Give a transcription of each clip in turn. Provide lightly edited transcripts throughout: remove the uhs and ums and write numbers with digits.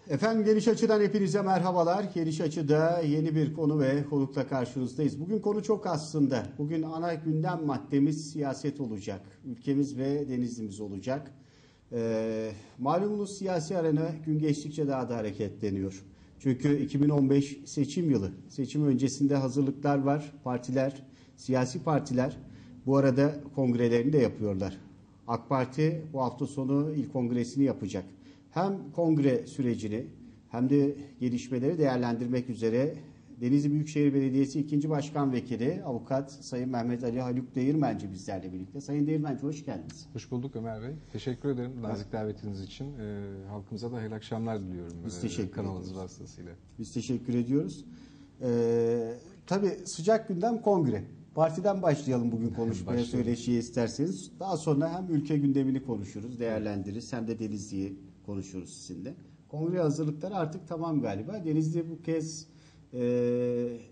Efendim Geniş Açı'dan hepinize merhabalar. Geniş Açı'da yeni bir konu ve konukla karşınızdayız. Bugün konu çok aslında. Bugün ana gündem maddemiz siyaset olacak. Ülkemiz ve Denizli'miz olacak. Malumunuz siyasi arena gün geçtikçe daha da hareketleniyor. Çünkü 2015 seçim yılı. Seçim öncesinde hazırlıklar var. Partiler, siyasi partiler bu arada kongrelerini de yapıyorlar. AK Parti bu hafta sonu ilk kongresini yapacak. Hem kongre sürecini hem de gelişmeleri değerlendirmek üzere Denizli Büyükşehir Belediyesi 2. Başkan Vekili Avukat Sayın Mehmet Ali Haluk Değirmenci bizlerle birlikte. Sayın Değirmenci hoş geldiniz. Hoş bulduk Ömer Bey. Teşekkür ederim nazik davetiniz için. Halkımıza da hayırlı akşamlar diliyorum. Biz teşekkür kanalınız ediyoruz. vasıtasıyla. Biz teşekkür ediyoruz. Tabii sıcak gündem kongre. Partiden başlayalım bugün konuşmaya, söyleşiye isterseniz. Daha sonra hem ülke gündemini konuşuruz, değerlendiririz hem de Denizli'yi konuşuruz sizinle. Kongre hazırlıkları artık tamam galiba. Denizli bu kez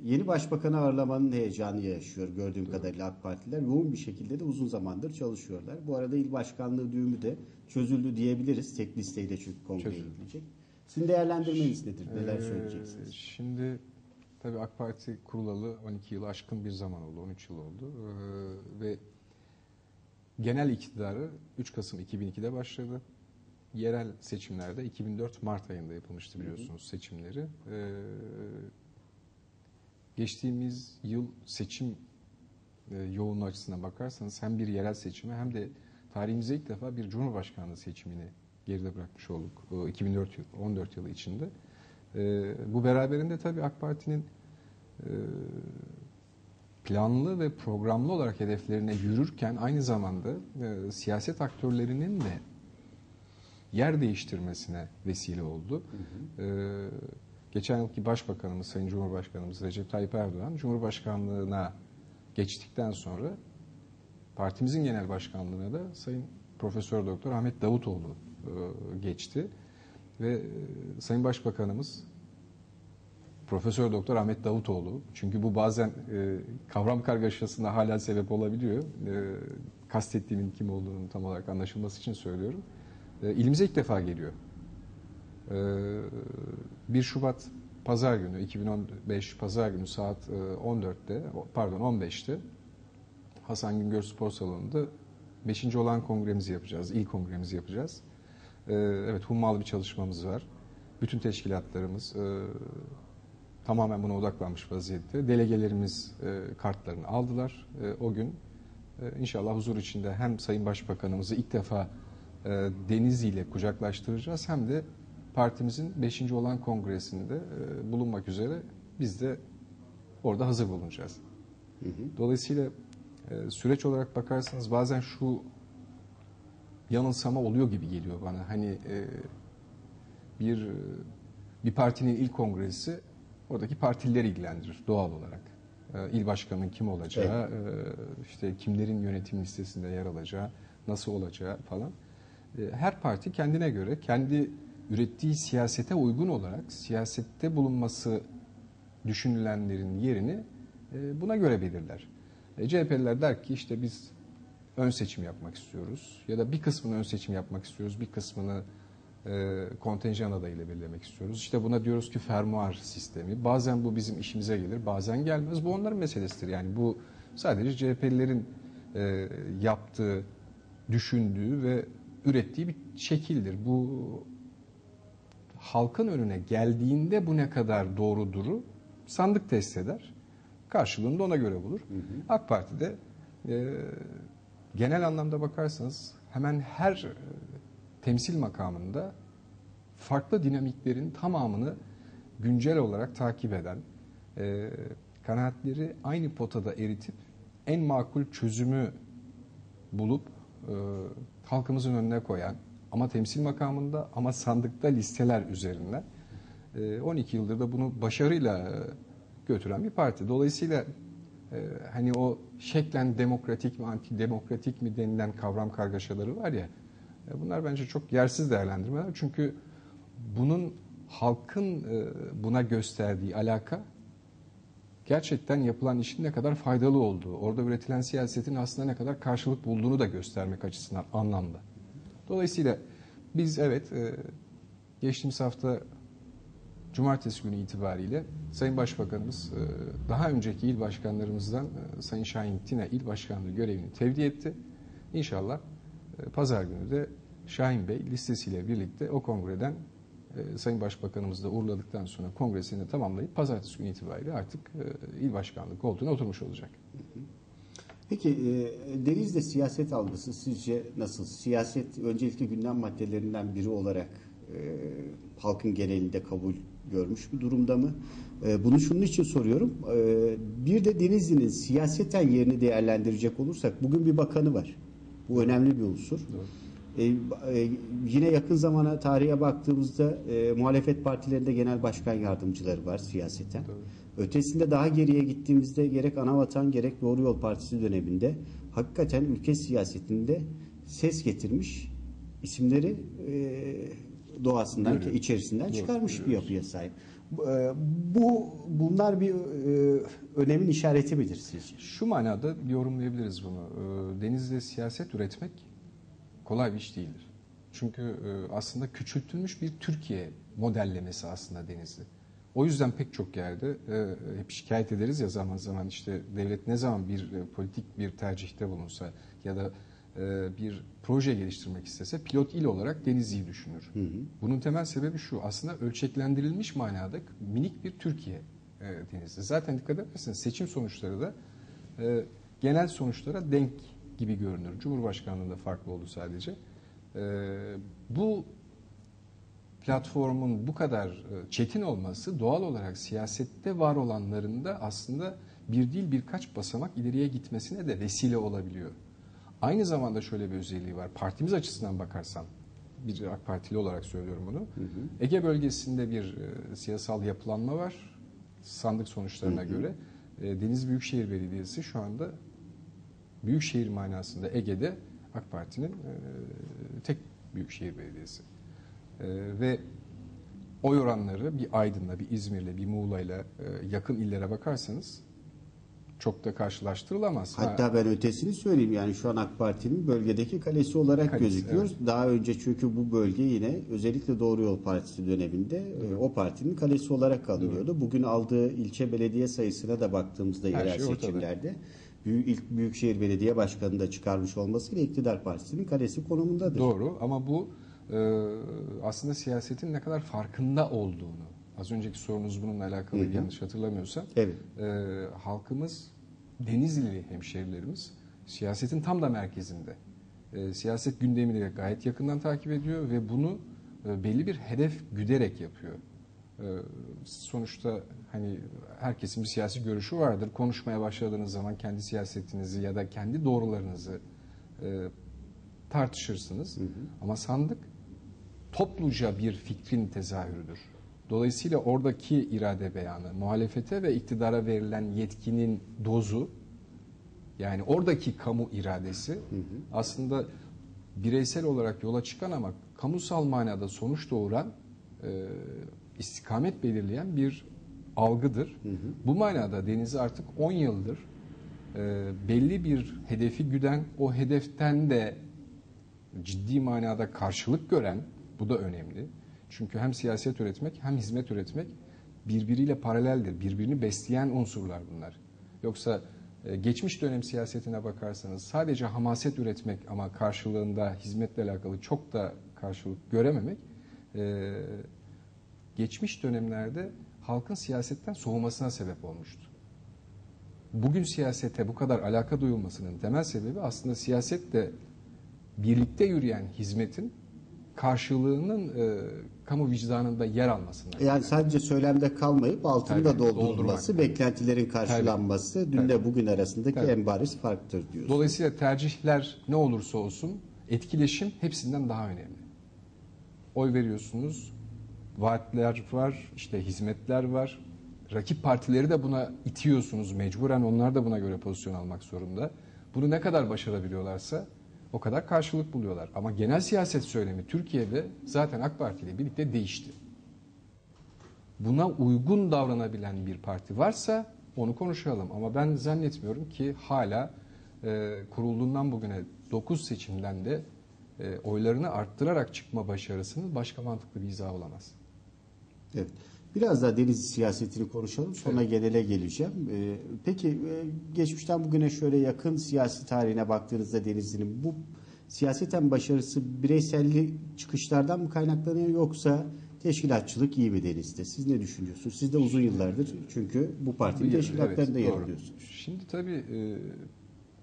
yeni başbakanı ağırlamanın heyecanı yaşıyor gördüğüm kadarıyla AK Partililer. Yoğun bir şekilde de uzun zamandır çalışıyorlar. Bu arada il başkanlığı düğümü de çözüldü diyebiliriz. Tek listeyle çünkü kongreye gidilecek. Sizin değerlendirmeniz nedir? Neler söyleyeceksiniz? Şimdi tabii AK Parti kurulalı 12 yılı aşkın bir zaman oldu. 13 yıl oldu. Ve genel iktidarı 3 Kasım 2002'de başladı. Yerel seçimlerde 2004 Mart ayında yapılmıştı biliyorsunuz seçimleri. Geçtiğimiz yıl seçim yoğunluğu açısından bakarsanız hem bir yerel seçime hem de tarihimizde ilk defa bir Cumhurbaşkanlığı seçimini geride bırakmış olduk 2014 yılı içinde. Bu beraberinde tabii AK Parti'nin planlı ve programlı olarak hedeflerine yürürken aynı zamanda siyaset aktörlerinin de yer değiştirmesine vesile oldu. Geçen yılki Başbakanımız, Sayın Cumhurbaşkanımız Recep Tayyip Erdoğan, Cumhurbaşkanlığına geçtikten sonra partimizin genel başkanlığına da Sayın Profesör Doktor Ahmet Davutoğlu geçti. Ve Sayın Başbakanımız Profesör Doktor Ahmet Davutoğlu, çünkü bu bazen kavram kargaşasına hala sebep olabiliyor. Kastettiğimin kim olduğunu tam olarak anlaşılması için söylüyorum. İlimize ilk defa geliyor. 1 Şubat Pazar günü, 2015 Pazar günü saat 15'te Hasan Güngör Spor Salonu'nda 5. olan kongremizi yapacağız. İlk kongremizi yapacağız. Evet, hummalı bir çalışmamız var. Bütün teşkilatlarımız tamamen buna odaklanmış vaziyette. Delegelerimiz kartlarını aldılar. O gün inşallah huzur içinde hem Sayın Başbakanımızı ilk defa Denizli ile kucaklaştıracağız hem de partimizin 5. olan kongresinde bulunmak üzere biz de orada hazır bulunacağız. Dolayısıyla süreç olarak bakarsanız bazen şu yanılsama oluyor gibi geliyor bana. Hani bir partinin ilk kongresi oradaki partilileri ilgilendirir doğal olarak. İl başkanının kim olacağı, işte kimlerin yönetim listesinde yer alacağı, nasıl olacağı falan. Her parti kendine göre, kendi ürettiği siyasete uygun olarak siyasette bulunması düşünülenlerin yerini buna göre belirler. CHP'liler der ki işte biz ön seçim yapmak istiyoruz ya da bir kısmını ön seçim yapmak istiyoruz, bir kısmını kontenjan adayıyla belirlemek istiyoruz. İşte buna diyoruz ki fermuar sistemi. Bazen bu bizim işimize gelir, bazen gelmez. Bu onların meselesidir. Yani bu sadece CHP'lilerin yaptığı, düşündüğü ve ürettiği bir şekildir. Bu halkın önüne geldiğinde bu ne kadar doğruduru sandık test eder. Karşılığını da ona göre bulur. AK Parti'de genel anlamda bakarsanız hemen her temsil makamında farklı dinamiklerin tamamını güncel olarak takip eden, kanaatleri aynı potada eritip en makul çözümü bulup halkımızın önüne koyan ama temsil makamında ama sandıkta listeler üzerinden 12 yıldır da bunu başarıyla götüren bir parti. Dolayısıyla hani o şeklen demokratik mi antidemokratik mi denilen kavram kargaşaları var ya, bunlar bence çok yersiz değerlendirmeler. Çünkü bunun halkın buna gösterdiği alaka gerçekten yapılan işin ne kadar faydalı olduğu, orada üretilen siyasetin aslında ne kadar karşılık bulduğunu da göstermek açısından anlamda. Dolayısıyla biz evet geçtiğimiz hafta Cumartesi günü itibariyle Sayın Başbakanımız daha önceki il başkanlarımızdan Sayın Şahin Tine il başkanlığı görevini tevdi etti. İnşallah pazar günü de Şahin Bey listesiyle birlikte o kongreden Sayın Başbakanımızı da uğurladıktan sonra kongresini tamamlayıp pazartesi günü itibariyle artık il başkanlığı koltuğuna oturmuş olacak. Peki Denizli'de siyaset algısı sizce nasıl? Siyaset öncelikli gündem maddelerinden biri olarak halkın genelinde kabul görmüş bir durumda mı? Bunu şunun için soruyorum. Bir de Denizli'nin siyaseten yerini değerlendirecek olursak bugün bir bakanı var. Bu önemli bir unsur. Yine yakın zamana tarihe baktığımızda muhalefet partilerinde genel başkan yardımcıları var siyaseten. Doğru. Ötesinde daha geriye gittiğimizde gerek Anavatan gerek Doğru Yol Partisi döneminde hakikaten ülke siyasetinde ses getirmiş isimleri doğasından, içerisinden çıkarmış bir yapıya sahip. Bunlar bir önemin işareti midir sizce? Şu manada yorumlayabiliriz bunu. Denizli'de siyaset üretmek kolay bir iş değildir. Çünkü aslında küçültülmüş bir Türkiye modellemesi aslında Denizli. O yüzden pek çok yerde hep şikayet ederiz ya zaman zaman işte devlet ne zaman bir politik bir tercihte bulunsa ya da bir proje geliştirmek istese pilot il olarak Denizli'yi düşünür. Hı hı. Bunun temel sebebi şu, aslında ölçeklendirilmiş manada minik bir Türkiye Denizli. Zaten dikkat ederseniz seçim sonuçları da genel sonuçlara denk gibi görünür. Cumhurbaşkanlığında farklı oldu sadece. Bu platformun bu kadar çetin olması doğal olarak siyasette var olanların da aslında bir değil birkaç basamak ileriye gitmesine de vesile olabiliyor. Aynı zamanda şöyle bir özelliği var. Partimiz açısından bakarsan, bir AK Partili olarak söylüyorum bunu. Hı hı. Ege bölgesinde bir siyasal yapılanma var. Sandık sonuçlarına göre. Denizli Büyükşehir Belediyesi şu anda büyükşehir manasında Ege'de AK Parti'nin tek büyükşehir belediyesi. Ve oy oranları bir Aydın'la, bir İzmir'le, bir Muğla'yla yakın illere bakarsanız çok da karşılaştırılamaz. Hatta ben ötesini söyleyeyim, yani şu an AK Parti'nin bölgedeki kalesi olarak gözüküyor. Evet. Daha önce çünkü bu bölge yine özellikle Doğru Yol Partisi döneminde o partinin kalesi olarak alınıyordu. Evet. Bugün aldığı ilçe belediye sayısına da baktığımızda yerel seçimlerde ilk Büyükşehir Belediye Başkanı'nı da çıkarmış olmasıyla iktidar partisinin kalesi konumundadır. Doğru ama bu aslında siyasetin ne kadar farkında olduğunu, az önceki sorunuz bununla alakalı yanlış hatırlamıyorsam, evet. Halkımız, Denizlili hemşehrilerimiz siyasetin tam da merkezinde. Siyaset gündemini de gayet yakından takip ediyor ve bunu belli bir hedef güderek yapıyor. Sonuçta hani herkesin bir siyasi görüşü vardır. Konuşmaya başladığınız zaman kendi siyasetinizi ya da kendi doğrularınızı tartışırsınız. Hı hı. Ama sandık topluca bir fikrin tezahürüdür. Dolayısıyla oradaki irade beyanı, muhalefete ve iktidara verilen yetkinin dozu, yani oradaki kamu iradesi aslında bireysel olarak yola çıkan ama kamusal manada sonuç doğuran, istikamet belirleyen bir algıdır. Hı hı. Bu manada Denizli artık 10 yıldır belli bir hedefi güden, o hedeften de ciddi manada karşılık gören, bu da önemli. Çünkü hem siyaset üretmek hem hizmet üretmek birbiriyle paraleldir. Birbirini besleyen unsurlar bunlar. Yoksa geçmiş dönem siyasetine bakarsanız sadece hamaset üretmek ama karşılığında hizmetle alakalı çok da karşılık görememek geçmiş dönemlerde halkın siyasetten soğumasına sebep olmuştu. Bugün siyasete bu kadar alaka duyulmasının temel sebebi aslında siyasetle birlikte yürüyen hizmetin karşılığının kamu vicdanında yer almasından. Yani sadece söylemde kalmayıp altını da doldurulması, beklentilerin karşılanması dünle bugün arasındaki en bariz farktır diyorsun. Dolayısıyla tercihler ne olursa olsun etkileşim hepsinden daha önemli. Oy veriyorsunuz, vaatler var, işte hizmetler var. Rakip partileri de buna itiyorsunuz mecburen, onlar da buna göre pozisyon almak zorunda. Bunu ne kadar başarabiliyorlarsa o kadar karşılık buluyorlar. Ama genel siyaset söylemi Türkiye'de zaten AK Parti ile birlikte değişti. Buna uygun davranabilen bir parti varsa onu konuşalım. Ama ben zannetmiyorum ki hala kurulduğundan bugüne 9 seçimden de oylarını arttırarak çıkma başarısının başka mantıklı bir izahı olamaz. Evet. Biraz daha Denizli siyasetini konuşalım. Sonra genele geleceğim. Peki geçmişten bugüne şöyle yakın siyasi tarihine baktığınızda Denizli'nin bu siyaseten başarısı bireyselli çıkışlardan mı kaynaklanıyor yoksa teşkilatçılık iyi mi Denizli'de? Siz ne düşünüyorsunuz? Siz de uzun yıllardır çünkü bu partinin teşkilatlarında yer alıyorsunuz. Şimdi tabii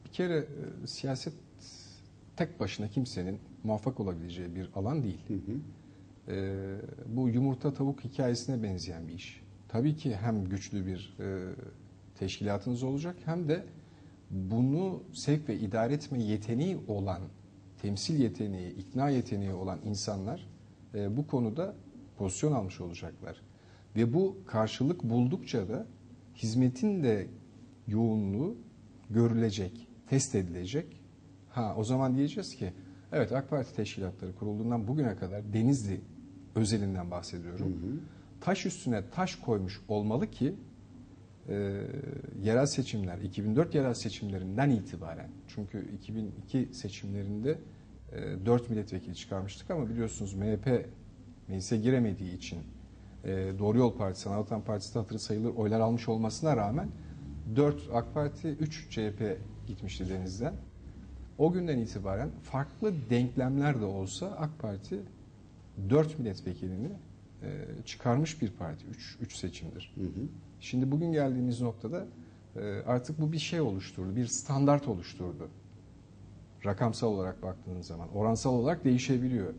bir kere siyaset tek başına kimsenin muvaffak olabileceği bir alan değil. Hı hı. Bu yumurta tavuk hikayesine benzeyen bir iş. Tabii ki hem güçlü bir teşkilatınız olacak hem de bunu sevk ve idare etme yeteneği olan, temsil yeteneği, ikna yeteneği olan insanlar bu konuda pozisyon almış olacaklar. Ve bu karşılık buldukça da hizmetin de yoğunluğu görülecek, test edilecek. O zaman diyeceğiz ki evet, AK Parti teşkilatları kurulduğundan bugüne kadar Denizli özelinden bahsediyorum. Hı hı. Taş üstüne taş koymuş olmalı ki yerel seçimler, 2004 yerel seçimlerinden itibaren, çünkü 2002 seçimlerinde 4 milletvekili çıkarmıştık ama biliyorsunuz MHP meclise giremediği için Doğru Yol Partisi, Anavatan Partisi hatırı sayılır oylar almış olmasına rağmen 4 AK Parti, 3 CHP gitmişti Denizli'den. O günden itibaren farklı denklemler de olsa AK Parti 4 milletvekilini çıkarmış bir parti. 3 seçimdir. Hı hı. Şimdi bugün geldiğimiz noktada artık bu bir şey oluşturdu, bir standart oluşturdu. Rakamsal olarak baktığınız zaman oransal olarak değişebiliyor.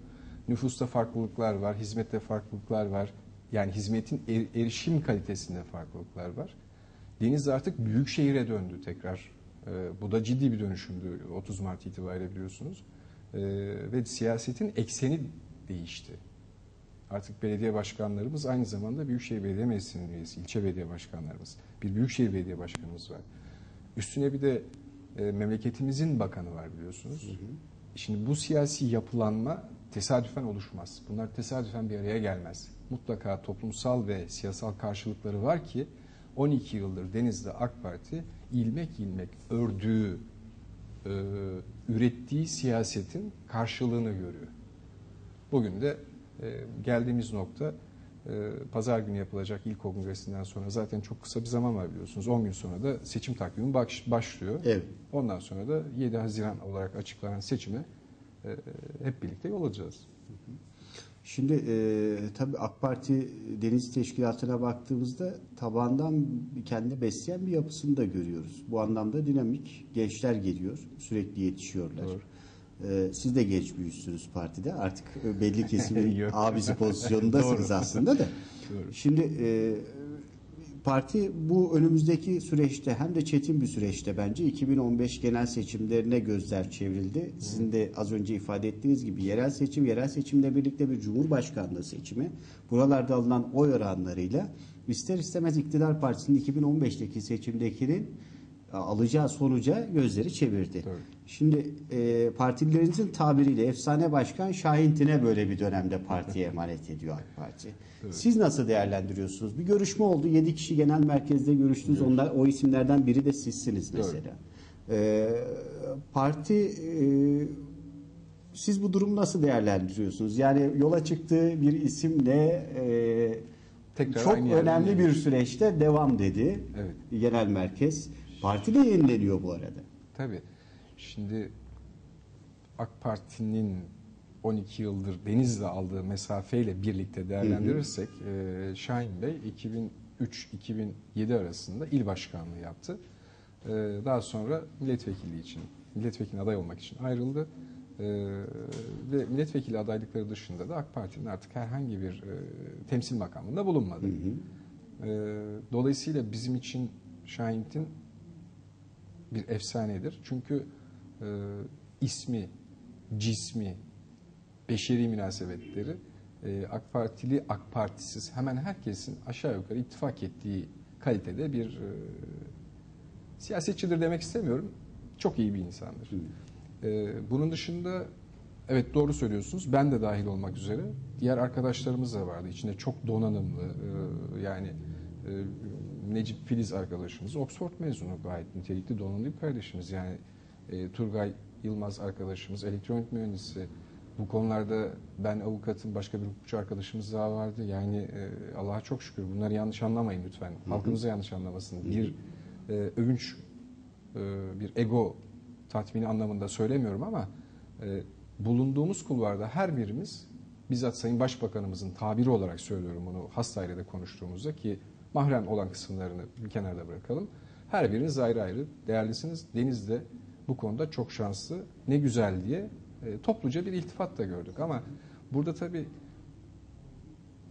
Nüfusta farklılıklar var, hizmette farklılıklar var. Yani hizmetin erişim kalitesinde farklılıklar var. Denizli artık büyük şehire döndü tekrar. Bu da ciddi bir dönüşümdü 30 Mart itibariyle biliyorsunuz. Ve siyasetin ekseni değişti. Artık belediye başkanlarımız aynı zamanda Büyükşehir Belediye Meclisi'nin üyesi, ilçe belediye başkanlarımız. Bir Büyükşehir Belediye Başkanımız var. Üstüne bir de memleketimizin bakanı var biliyorsunuz. Hı hı. Şimdi bu siyasi yapılanma tesadüfen oluşmaz. Bunlar tesadüfen bir araya gelmez. Mutlaka toplumsal ve siyasal karşılıkları var ki 12 yıldır Denizli AK Parti ilmek ilmek ördüğü, ürettiği siyasetin karşılığını görüyor. Bugün de geldiğimiz nokta pazar günü yapılacak ilk kongresinden sonra zaten çok kısa bir zaman var biliyorsunuz. 10 gün sonra da seçim takvimi başlıyor. Evet. Ondan sonra da 7 Haziran olarak açıklanan seçime hep birlikte yol alacağız. Şimdi tabii AK Parti Denizli Teşkilatı'na baktığımızda tabandan kendini besleyen bir yapısını da görüyoruz. Bu anlamda dinamik gençler geliyor. Sürekli yetişiyorlar. Doğru. Siz de genç büyüksünüz partide. Artık belli kesimin abisi pozisyonundasınız aslında da. Doğru. Şimdi parti bu önümüzdeki süreçte hem de çetin bir süreçte bence 2015 genel seçimlerine gözler çevrildi. Sizin de az önce ifade ettiğiniz gibi yerel seçimle birlikte bir cumhurbaşkanlığı seçimi. Buralarda alınan oy oranlarıyla ister istemez iktidar partisinin 2015'teki seçimdekinin alacağı sonuca gözleri çevirdi. Doğru. Şimdi partililerinizin tabiriyle efsane başkan Şahin Tine böyle bir dönemde partiye emanet ediyor AK Parti. Evet. Siz nasıl değerlendiriyorsunuz? Bir görüşme oldu. 7 kişi genel merkezde görüştünüz. Evet. Onlar, o isimlerden biri de sizsiniz mesela. Parti siz bu durumu nasıl değerlendiriyorsunuz? Yani yola çıktığı bir isimle çok önemli bir süreçte devam dedi. Evet. Genel merkez. Parti de yenileniyor bu arada. Tabii. Şimdi AK Parti'nin 12 yıldır Denizli'de aldığı mesafeyle birlikte değerlendirirsek Şahin Bey 2003-2007 arasında il başkanlığı yaptı. Daha sonra milletvekili aday olmak için ayrıldı. Ve milletvekili adaylıkları dışında da AK Parti'nin artık herhangi bir temsil makamında bulunmadı. Dolayısıyla bizim için Şahin Tin bir efsanedir. Çünkü ismi, cismi, beşeri münasebetleri AK Partili, AK Partisiz hemen herkesin aşağı yukarı ittifak ettiği kalitede bir siyasetçidir demek istemiyorum. Çok iyi bir insandır. Bunun dışında evet doğru söylüyorsunuz. Ben de dahil olmak üzere diğer arkadaşlarımız da vardı. İçinde çok donanımlı yani Necip Filiz arkadaşımız Oxford mezunu, gayet nitelikli donanımlı bir kardeşimiz. Yani Turgay Yılmaz arkadaşımız elektronik mühendisi, Bu konularda ben avukatım, başka bir hukukçu arkadaşımız daha vardı. Yani Allah'a çok şükür, bunları yanlış anlamayın lütfen. Halkımıza yanlış anlamasın. Bir övünç, bir ego tatmini anlamında söylemiyorum ama bulunduğumuz kulvarda her birimiz, bizzat Sayın Başbakanımızın tabiri olarak söylüyorum bunu, has dairede konuştuğumuzda, ki mahrem olan kısımlarını bir kenarda bırakalım. Her biriniz ayrı ayrı değerlisiniz. Deniz de bu konuda çok şanslı, ne güzel diye topluca bir iltifat da gördük. Ama burada tabii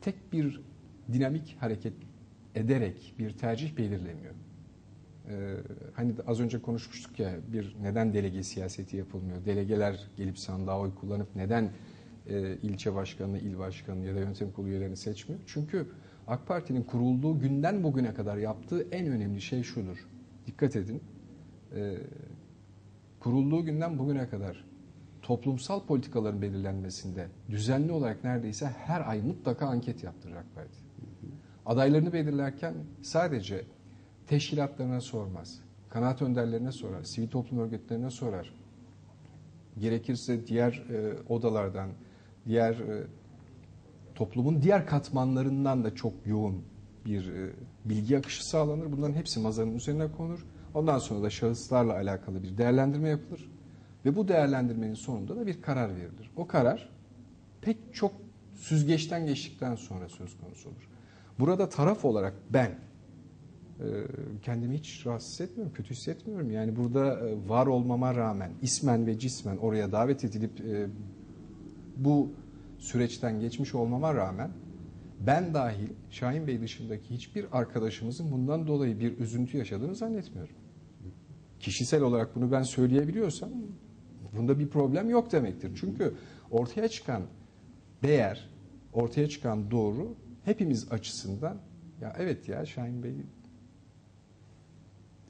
tek bir dinamik hareket ederek bir tercih belirlemiyor. Hani az önce konuşmuştuk ya, bir neden delege siyaseti yapılmıyor? Delegeler gelip sandığa oy kullanıp neden ilçe başkanını, il başkanını ya da yönetim kurulu üyelerini seçmiyor? Çünkü AK Parti'nin kurulduğu günden bugüne kadar yaptığı en önemli şey şudur. Dikkat edin. Kurulduğu günden bugüne kadar toplumsal politikaların belirlenmesinde düzenli olarak neredeyse her ay mutlaka anket yaptırır AK Parti. Adaylarını belirlerken sadece teşkilatlarına sormaz, kanaat önderlerine sorar, sivil toplum örgütlerine sorar. Gerekirse diğer odalardan, diğer toplumun diğer katmanlarından da çok yoğun bir bilgi akışı sağlanır. Bunların hepsi masanın üzerine konur. Ondan sonra da şahıslarla alakalı bir değerlendirme yapılır. Ve bu değerlendirmenin sonunda da bir karar verilir. O karar pek çok süzgeçten geçtikten sonra söz konusu olur. Burada taraf olarak ben kendimi hiç rahatsız etmiyorum, kötü hissetmiyorum. Yani burada var olmama rağmen, ismen ve cismen oraya davet edilip bu süreçten geçmiş olmama rağmen, ben dahil Şahin Bey dışındaki hiçbir arkadaşımızın bundan dolayı bir üzüntü yaşadığını zannetmiyorum. Kişisel olarak bunu ben söyleyebiliyorsam bunda bir problem yok demektir. Çünkü ortaya çıkan değer, ortaya çıkan doğru hepimiz açısından, ya evet ya Şahin Bey,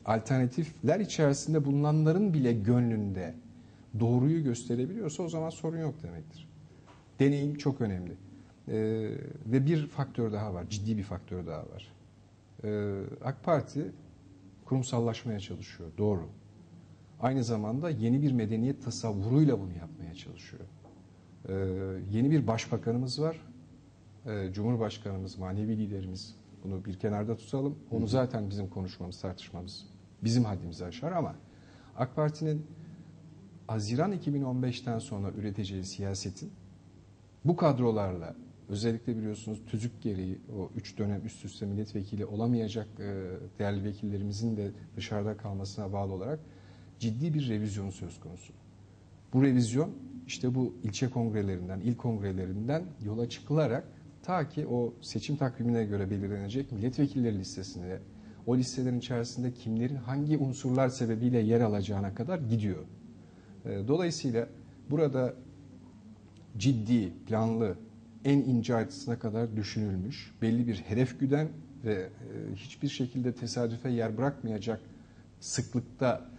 alternatifler içerisinde bulunanların bile gönlünde doğruyu gösterebiliyorsa o zaman sorun yok demektir. Deneyim çok önemli. Ve bir faktör daha var, ciddi bir faktör daha var. AK Parti kurumsallaşmaya çalışıyor, doğru. Aynı zamanda yeni bir medeniyet tasavvuruyla bunu yapmaya çalışıyor. Yeni bir başbakanımız var, Cumhurbaşkanımız, manevi liderimiz, bunu bir kenarda tutalım. Onu zaten bizim konuşmamız, tartışmamız bizim haddimizi aşar ama AK Parti'nin Haziran 2015'ten sonra üreteceği siyasetin bu kadrolarla, özellikle biliyorsunuz tüzük gereği o 3 dönem üst üste milletvekili olamayacak değerli vekillerimizin de dışarıda kalmasına bağlı olarak ciddi bir revizyonu söz konusu. Bu revizyon işte bu ilçe kongrelerinden, il kongrelerinden yola çıkılarak ta ki o seçim takvimine göre belirlenecek milletvekilleri listesine, o listelerin içerisinde kimlerin hangi unsurlar sebebiyle yer alacağına kadar gidiyor. Dolayısıyla burada ciddi, planlı, en ince ayrıntısına kadar düşünülmüş, belli bir hedef güden ve hiçbir şekilde tesadüfe yer bırakmayacak sıklıkta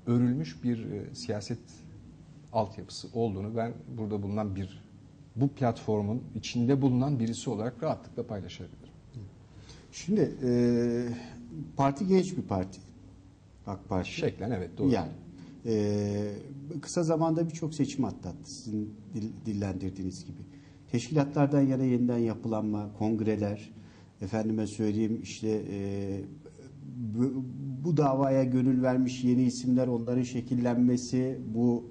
örülmüş bir siyaset altyapısı olduğunu ben burada bulunan bu platformun içinde bulunan birisi olarak rahatlıkla paylaşabilirim. Şimdi parti genç bir parti. AK Parti. Şeklen evet, doğru. Yani kısa zamanda birçok seçim atlattı sizin dillendirdiğiniz gibi. Teşkilatlardan yana yeniden yapılanma, kongreler, efendime söyleyeyim işte bu davaya gönül vermiş yeni isimler, onların şekillenmesi, bu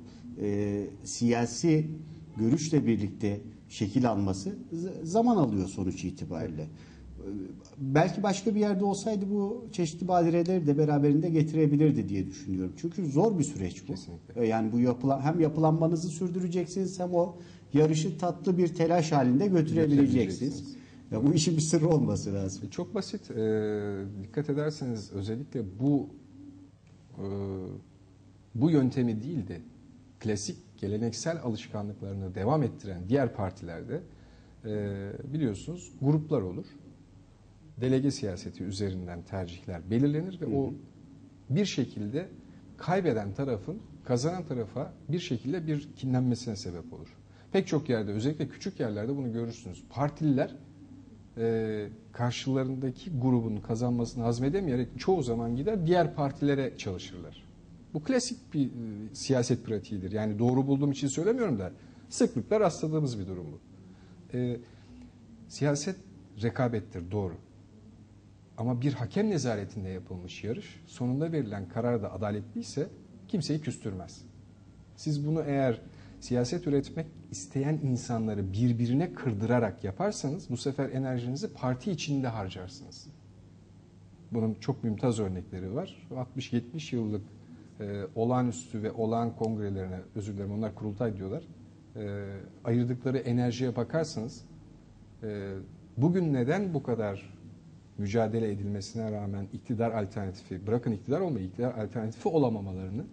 siyasi görüşle birlikte şekil alması zaman alıyor sonuç itibariyle. Belki başka bir yerde olsaydı bu çeşitli badireleri de beraberinde getirebilirdi diye düşünüyorum. Çünkü zor bir süreç bu. Kesinlikle. Yani bu hem yapılanmanızı sürdüreceksiniz hem o yarışı tatlı bir telaş halinde götürebileceksiniz. Ya bu işin bir sırrı olması lazım. Çok basit. Dikkat ederseniz özellikle bu yöntemi değil de klasik geleneksel alışkanlıklarını devam ettiren diğer partilerde biliyorsunuz gruplar olur. Delege siyaseti üzerinden tercihler belirlenir ve o bir şekilde kaybeden tarafın kazanan tarafa bir şekilde bir kinlenmesine sebep olur. Pek çok yerde, özellikle küçük yerlerde bunu görürsünüz. Partililer karşılarındaki grubun kazanmasını hazmedemeyerek çoğu zaman gider diğer partilere çalışırlar. Bu klasik bir siyaset pratiğidir. Yani doğru bulduğum için söylemiyorum da Sıklıkla rastladığımız bir durum bu. Siyaset rekabettir, doğru. Ama bir hakem nezaretinde yapılmış yarış, sonunda verilen karar da adaletliyse kimseyi küstürmez. Siz bunu eğer siyaset üretmek isteyen insanları birbirine kırdırarak yaparsanız bu sefer enerjinizi parti içinde harcarsınız. Bunun çok mümtaz örnekleri var. 60-70 yıllık olağanüstü ve olağan kongrelerine, özür dilerim onlar kurultay diyorlar, ayırdıkları enerjiye bakarsanız bugün neden bu kadar mücadele edilmesine rağmen iktidar alternatifi, bırakın iktidar olmayı, iktidar alternatifi olamamalarını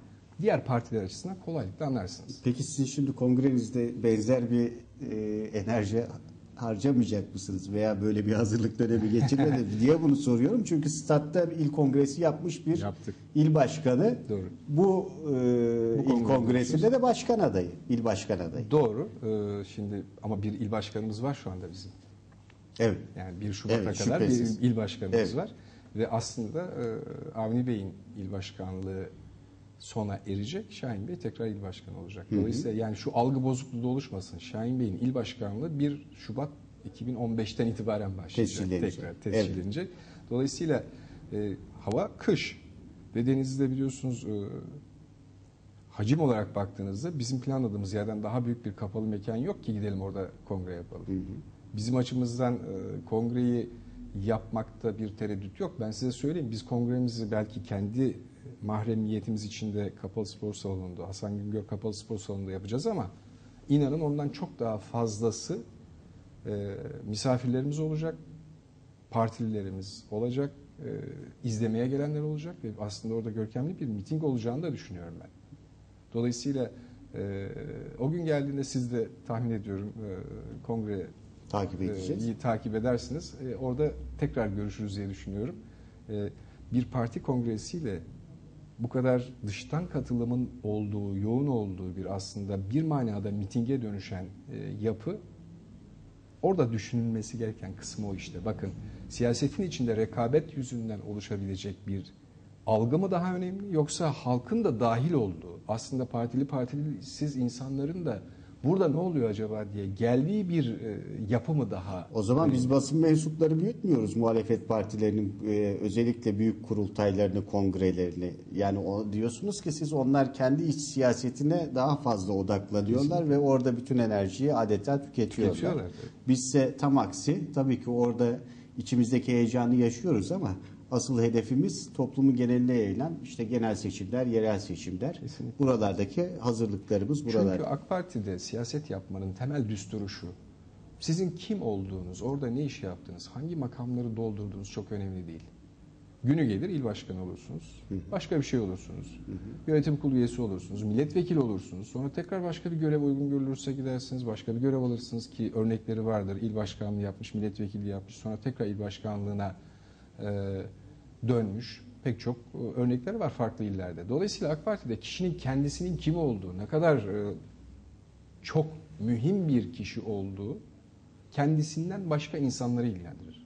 diğer partiler açısından kolaylıkla anlarsınız. Peki sizin şimdi kongrenizde benzer bir enerji harcamayacak mısınız veya böyle bir hazırlık dönemi geçirmedi diye bunu soruyorum. Çünkü Stad'da il kongresi yapmış bir il başkanı. Doğru. Bu il kongresinde de başkan adayı, il başkan adayı. Doğru. Şimdi ama bir il başkanımız var şu anda bizim. Evet. Yani 1 Şubat'a kadar şüphesiz. bir il başkanımız Evet. var. Ve aslında Avni Bey'in il başkanlığı sona erecek. Şahin Bey tekrar il başkanı olacak. Dolayısıyla yani şu algı bozukluğu da oluşmasın. Şahin Bey'in il başkanlığı 1 Şubat 2015'ten itibaren başlayacak. Tekrar tescillenecek. Evet. Dolayısıyla hava kış ve denizde biliyorsunuz hacim olarak baktığınızda bizim planladığımız yerden daha büyük bir kapalı mekan yok ki gidelim orada kongre yapalım. Bizim açımızdan kongreyi yapmakta bir tereddüt yok. Ben size söyleyeyim, biz kongremizi belki kendi mahremiyetimiz içinde kapalı spor salonunda, Hasan Güngör kapalı spor salonunda yapacağız ama inanın ondan çok daha fazlası misafirlerimiz olacak, partililerimiz olacak, izlemeye gelenler olacak ve aslında orada görkemli bir miting olacağını da düşünüyorum ben. Dolayısıyla o gün geldiğinde siz de tahmin ediyorum kongre takip edeceğiz. Takip edersiniz. Orada tekrar görüşürüz diye düşünüyorum. Bir parti kongresiyle bu kadar dıştan katılımın olduğu, yoğun olduğu bir aslında bir manada mitinge dönüşen yapı, orada düşünülmesi gereken kısmı o işte. Bakın, siyasetin içinde rekabet yüzünden oluşabilecek bir algı mı daha önemli, yoksa halkın da dahil olduğu, aslında partilisiz insanların da burada ne oluyor acaba diye geldiği bir yapı mı daha? O zaman biz basın mensupları büyütmüyoruz muhalefet partilerinin özellikle büyük kurultaylarını, kongrelerini. Yani diyorsunuz ki siz onlar kendi iç siyasetine daha fazla odaklanıyorlar. Kesinlikle. Ve orada bütün enerjiyi adeta tüketiyorlar. Bizse tam aksi. Tabii ki orada içimizdeki heyecanı yaşıyoruz ama asıl hedefimiz toplumun geneline yayılan işte genel seçimler, yerel seçimler. Kesinlikle. Buralardaki hazırlıklarımız buralar. Çünkü AK Parti'de siyaset yapmanın temel düsturu şu: sizin kim olduğunuz, orada ne iş yaptığınız, hangi makamları doldurduğunuz çok önemli değil. Günü gelir il başkanı olursunuz, başka bir şey olursunuz, yönetim kurulu üyesi olursunuz, milletvekili olursunuz, sonra tekrar başka bir görev uygun görülürse gidersiniz, başka bir görev alırsınız ki örnekleri vardır. İl başkanlığı yapmış, milletvekili yapmış, sonra tekrar il başkanlığına dönmüş pek çok örnekler var farklı illerde. Dolayısıyla AK Parti'de kişinin kendisinin kim olduğu, ne kadar çok mühim bir kişi olduğu kendisinden başka insanları ilgilendirir.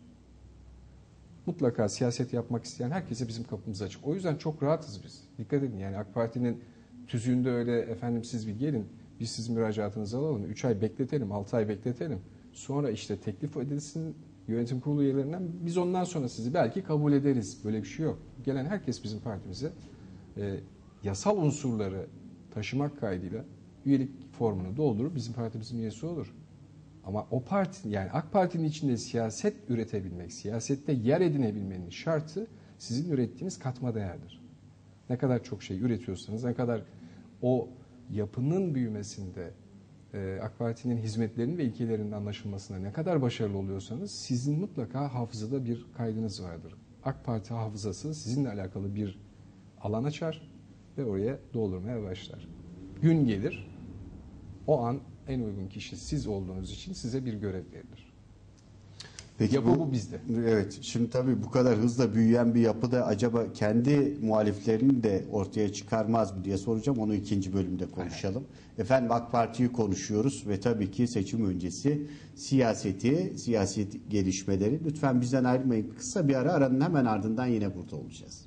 Mutlaka siyaset yapmak isteyen herkese bizim kapımız açık. O yüzden çok rahatız biz. Dikkat edin, yani AK Parti'nin tüzüğünde öyle efendim siz bir gelin, biz sizin müracaatınızı alalım, 3 ay bekletelim, 6 ay bekletelim. Sonra işte teklif edilsin yönetim kurulu üyelerinden, biz ondan sonra sizi belki kabul ederiz. Böyle bir şey yok. Gelen herkes bizim partimize yasal unsurları taşımak kaydıyla üyelik formunu doldurup bizim partimizin üyesi olur. Ama o parti, yani AK Parti'nin içinde siyaset üretebilmek, siyasette yer edinebilmenin şartı sizin ürettiğiniz katma değerdir. Ne kadar çok şey üretiyorsanız, ne kadar o yapının büyümesinde AK Parti'nin hizmetlerinin ve ilkelerinin anlaşılmasına ne kadar başarılı oluyorsanız sizin mutlaka hafızada bir kaydınız vardır. AK Parti hafızası sizinle alakalı bir alan açar ve oraya doldurmaya başlar. Gün gelir, o an en uygun kişi siz olduğunuz için size bir görev verilir. Peki yapı bu bizde. Evet. Şimdi tabii bu kadar hızla büyüyen bir yapıda acaba kendi muhaliflerini de ortaya çıkarmaz mı diye soracağım. Onu ikinci bölümde konuşalım. Evet. Efendim AK Parti'yi konuşuyoruz ve tabii ki seçim öncesi siyaset gelişmeleri. Lütfen bizden ayrılmayın. Kısa bir aranın hemen ardından yine burada olacağız.